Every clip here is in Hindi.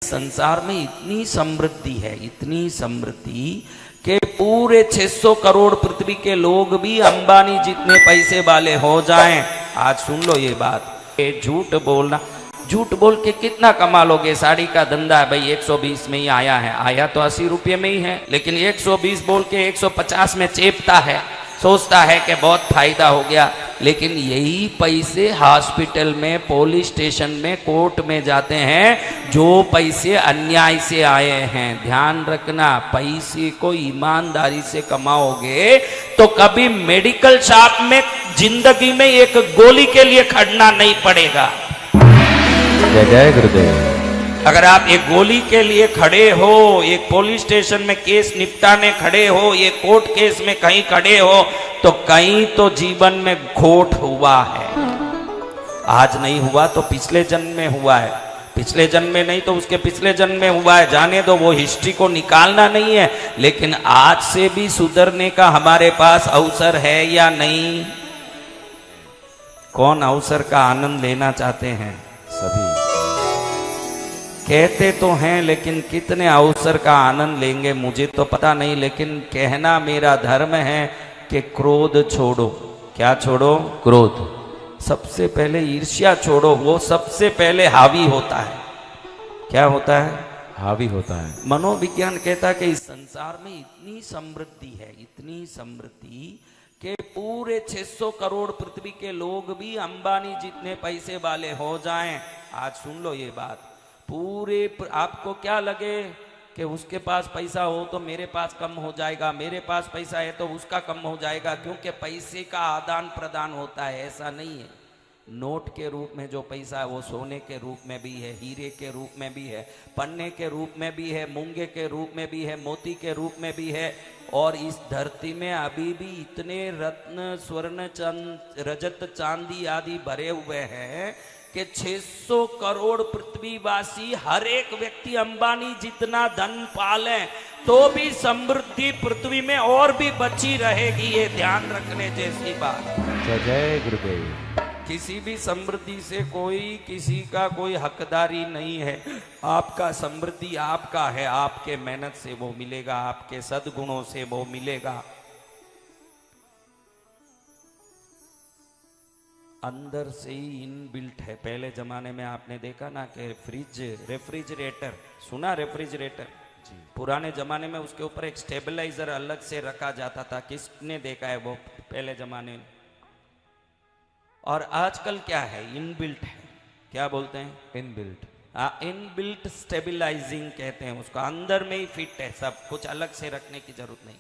संसार में इतनी समृद्धि है, इतनी समृद्धि कि पूरे 600 करोड़ पृथ्वी के लोग भी अंबानी जितने पैसे वाले हो जाएं। आज सुन लो ये बात, ये झूठ बोलना, झूठ बोल के कितना कमा लोगे। साड़ी का धंधा है भाई 120 में ही आया है, आया तो 80 रुपये में ही है, लेकिन 120 बोल के 150 में चेपता है, सोचता है कि बहुत फायदा हो गया। लेकिन यही पैसे हॉस्पिटल में, पुलिस स्टेशन में, कोर्ट में जाते हैं, जो पैसे अन्याय से आए हैं। ध्यान रखना, पैसे को ईमानदारी से कमाओगे तो कभी मेडिकल शॉप में जिंदगी में एक गोली के लिए खड़ना नहीं पड़ेगा। जय जय गुरुदेव। अगर आप एक गोली के लिए खड़े हो, एक पुलिस स्टेशन में केस निपटाने खड़े हो, एक कोर्ट केस में कहीं खड़े हो, तो कहीं तो जीवन में खोट हुआ है। आज नहीं हुआ तो पिछले जन्म में हुआ है, पिछले जन्म में नहीं तो उसके पिछले जन्म में हुआ है। जाने दो, वो हिस्ट्री को निकालना नहीं है, लेकिन आज से भी सुधरने का हमारे पास अवसर है या नहीं? कौन अवसर का आनंद लेना चाहते हैं? सभी कहते तो हैं, लेकिन कितने अवसर का आनंद लेंगे मुझे तो पता नहीं। लेकिन कहना मेरा धर्म है कि क्रोध छोड़ो। क्या छोड़ो? क्रोध। सबसे पहले ईर्ष्या छोड़ो, वो सबसे पहले हावी होता है। क्या होता है? हावी होता है। मनोविज्ञान कहता है कि इस संसार में इतनी समृद्धि है, इतनी समृद्धि कि पूरे 600 करोड़ पृथ्वी के लोग भी अंबानी जितने पैसे वाले हो जाएं। आज सुन लो ये बात, पूरे आपको क्या लगे कि उसके पास पैसा हो तो मेरे पास कम हो जाएगा, मेरे पास पैसा है तो उसका कम हो जाएगा, क्योंकि पैसे का आदान प्रदान होता है। ऐसा नहीं है। नोट के रूप में जो पैसा है वो सोने के रूप में भी है, हीरे के रूप में भी है, पन्ने के रूप में भी है, मूंगे के रूप में भी है, मोती के रूप में भी है। और इस धरती में अभी भी इतने रत्न, स्वर्ण, रजत, चांदी आदि भरे हुए हैं कि 600 करोड़ पृथ्वीवासी हर एक व्यक्ति अंबानी जितना धन पाले तो भी समृद्धि पृथ्वी में और भी बची रहेगी। ये ध्यान रखने जैसी बात। जय जय गुरुदेव। किसी भी समृद्धि से कोई किसी का कोई हकदारी नहीं है। आपका समृद्धि आपका है, आपके मेहनत से वो मिलेगा, आपके सद्गुणों से वो मिलेगा। अंदर से ही इनबिल्ट है। पहले जमाने में आपने देखा ना कि फ्रिज, रेफ्रिजरेटर, सुना रेफ्रिजरेटर? जी। पुराने जमाने में उसके ऊपर एक स्टेबलाइजर अलग से रखा जाता था। किसने देखा है वो पहले जमाने में? और आजकल क्या है? इनबिल्ट है। क्या बोलते हैं? इनबिल्ट। इनबिल्ट स्टेबलाइजिंग कहते हैं उसका। अंदर में ही फिट है सब कुछ, अलग से रखने की जरूरत नहीं।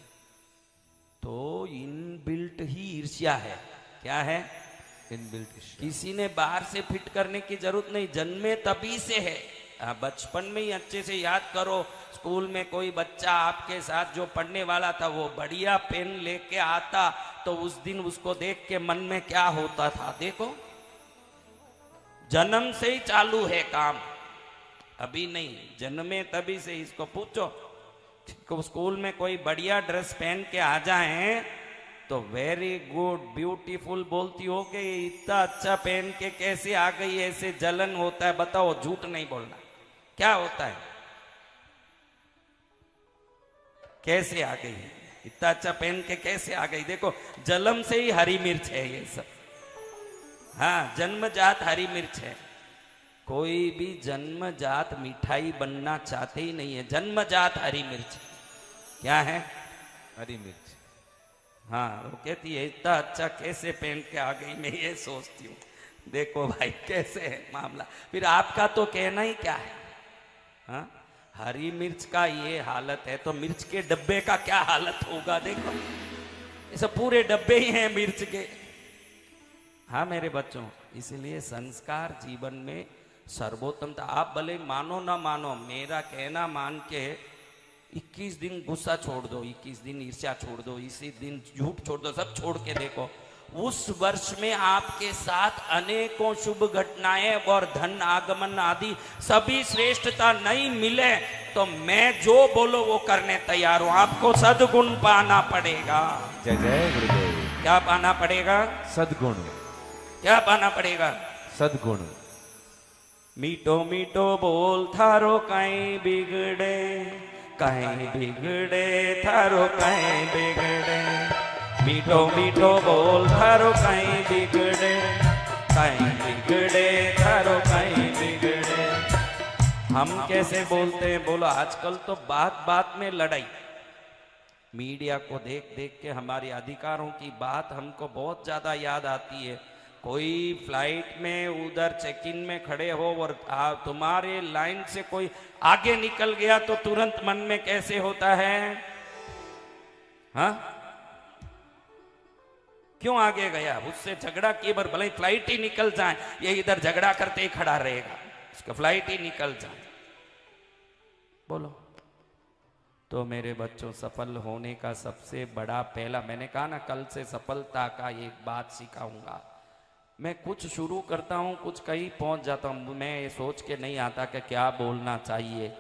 तो इनबिल्ट ही ईर्ष्या है। क्या है? इनबिल्ट। किसी ने बाहर से फिट करने की जरूरत नहीं, जन्मे तभी से है। बचपन में ही अच्छे से याद करो, स्कूल में कोई बच्चा आपके साथ जो पढ़ने वाला था वो बढ़िया पेन लेके आता तो उस दिन उसको देख के मन में क्या होता था? देखो, जन्म से ही चालू है काम, अभी नहीं, जन्मे तभी से। इसको पूछो, स्कूल में कोई बढ़िया ड्रेस पहन के आ जाए तो वेरी गुड, ब्यूटीफुल बोलती हो कि इतना अच्छा पहन के कैसे आ गई, ऐसे जलन होता है। बताओ, झूठ नहीं बोलना। क्या होता है? कैसे आ गई? इतना अच्छा पहन के कैसे आ गई? देखो, जन्म से ही हरी मिर्च है ये सब। हाँ, जन्मजात हरी मिर्च है। कोई भी जन्मजात मिठाई बनना चाहते ही नहीं है, जन्मजात हरी मिर्च। क्या है? हरी मिर्च। हाँ, वो कहती है इतना अच्छा कैसे पहन के आ गई, मैं ये सोचती हूँ। देखो भाई कैसे है मामला। फिर आपका तो कहना ही क्या है? हाँ, हरी मिर्च का ये हालत है तो मिर्च के डब्बे का क्या हालत होगा? देखो, ये सब पूरे डब्बे ही हैं मिर्च के। हाँ मेरे बच्चों, इसलिए संस्कार जीवन में सर्वोत्तम था। आप भले मानो ना मानो, मेरा कहना मान के 21 दिन गुस्सा छोड़ दो, 21 दिन ईर्ष्या छोड़ दो, इसी दिन झूठ छोड़ दो, सब छोड़ के देखो, उस वर्ष में आपके साथ अनेकों शुभ घटनाएं और धन आगमन आदि सभी श्रेष्ठता नहीं मिले तो मैं जो बोलो वो करने तैयार हूं। आपको सद्गुण पाना पड़ेगा। जय जय गुरुदेव। क्या पाना पड़ेगा? सद्गुण। क्या पाना पड़ेगा? सद्गुण। मीठो मीठो बोल थारो कहीं बिगड़े, कहीं बिगड़े थारो कहीं बिगड़े। मीठो मीठो बोल थारो कहीं बिगड़े, कहीं बिगड़े थारो कहीं बिगड़े। हम कैसे बोलते हैं बोलो, आजकल तो बात बात में लड़ाई। मीडिया को देख देख के हमारे अधिकारों की बात हमको बहुत ज्यादा याद आती है। कोई फ्लाइट में उधर चेक इन में खड़े हो और तुम्हारे लाइन से कोई आगे निकल गया तो तुरंत मन में कैसे होता है? हाँ, क्यों आगे गया? उससे झगड़ा किए पर भले फ्लाइट ही निकल जाए, ये इधर झगड़ा करते ही खड़ा रहेगा, उसका फ्लाइट ही निकल जाए। बोलो तो मेरे बच्चों, सफल होने का सबसे बड़ा पहला, मैंने कहा ना कल से सफलता का एक बात सिखाऊंगा। मैं कुछ शुरू करता हूं, कुछ कहीं पहुंच जाता हूं, मैं ये सोच के नहीं आता कि क्या बोलना चाहिए।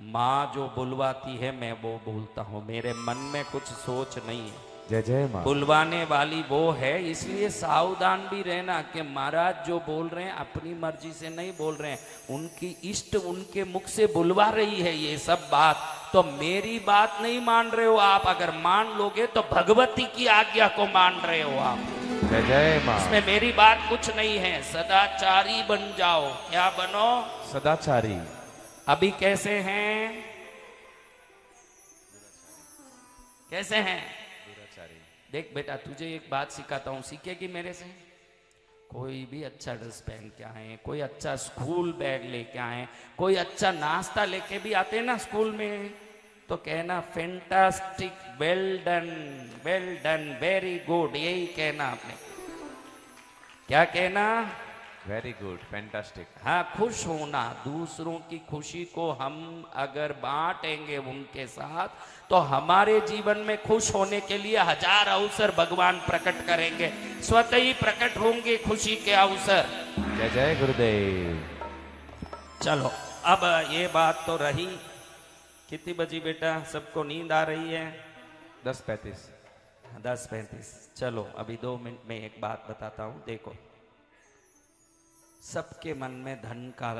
माँ जो बुलवाती है मैं वो बोलता हूं, मेरे मन में कुछ सोच नहीं है। जय जय माँ। बुलवाने वाली वो है, इसलिए सावधान भी रहना कि महाराज जो बोल रहे हैं अपनी मर्जी से नहीं बोल रहे हैं, उनकी इष्ट उनके मुख से बुलवा रही है ये सब बात। तो मेरी बात नहीं मान रहे हो आप, अगर मान लोगे तो भगवती की आज्ञा को मान रहे हो आप। जय जय माँ। इसमें मेरी बात कुछ नहीं है। सदाचारी बन जाओ। क्या बनो? सदाचारी। अभी कैसे हैं? कैसे हैं? देख बेटा, तुझे एक बात सिखाता हूं, सीखेगी मेरे से। कोई भी अच्छा ड्रेस पहन के आए, कोई अच्छा स्कूल बैग लेके आए, कोई अच्छा नाश्ता लेके भी आते हैं ना स्कूल में, तो कहना fantastic, well done, very good, यही कहना आपने। क्या कहना? Very good, fantastic. हाँ, खुश होना। दूसरों की खुशी को हम अगर बांटेंगे उनके साथ, तो हमारे जीवन में खुश होने के लिए हजार अवसर भगवान प्रकट करेंगे, स्वतः ही प्रकट होंगे खुशी के अवसर। जय जय गुरुदेव। चलो, अब ये बात तो रही। कितनी बजी बेटा? सबको नींद आ रही है? 10:35। 10:35। चलो, अभी 2 मिनट में एक बात बताता हूं। देखो, सबके मन में धन का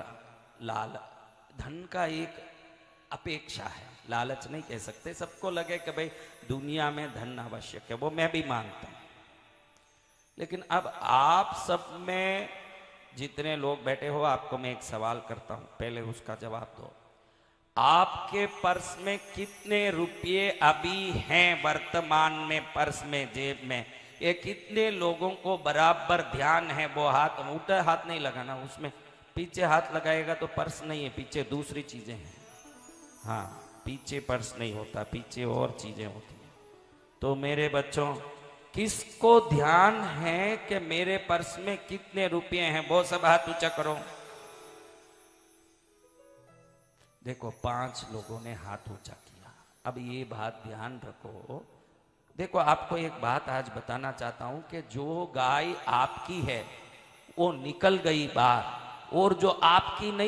धन का एक अपेक्षा है, लालच नहीं कह सकते। सबको लगे कि भाई दुनिया में धन आवश्यक है, वो मैं भी मानता हूं। लेकिन अब आप सब में जितने लोग बैठे हो, आपको मैं एक सवाल करता हूं, पहले उसका जवाब दो। आपके पर्स में कितने रुपये अभी हैं वर्तमान में? पर्स में, जेब में, ये कितने लोगों को बराबर ध्यान है? वो हाथ, ऊपर हाथ नहीं लगाना, उसमें पीछे हाथ लगाएगा तो पर्स नहीं है, पीछे दूसरी चीजें हैं। हाँ, पीछे पर्स नहीं होता, पीछे और चीजें होती हैं। तो मेरे बच्चों, किसको ध्यान है कि मेरे पर्स में कितने रुपये हैं? वो सब हाथ ऊंचा करो। देखो, 5 लोगों ने हाथ ऊंचा किया। अब ये बात ध्यान रखो। देखो, आपको एक बात आज बताना चाहता हूं कि जो गाय आपकी है वो निकल गई बाहर, और जो आपकी नहीं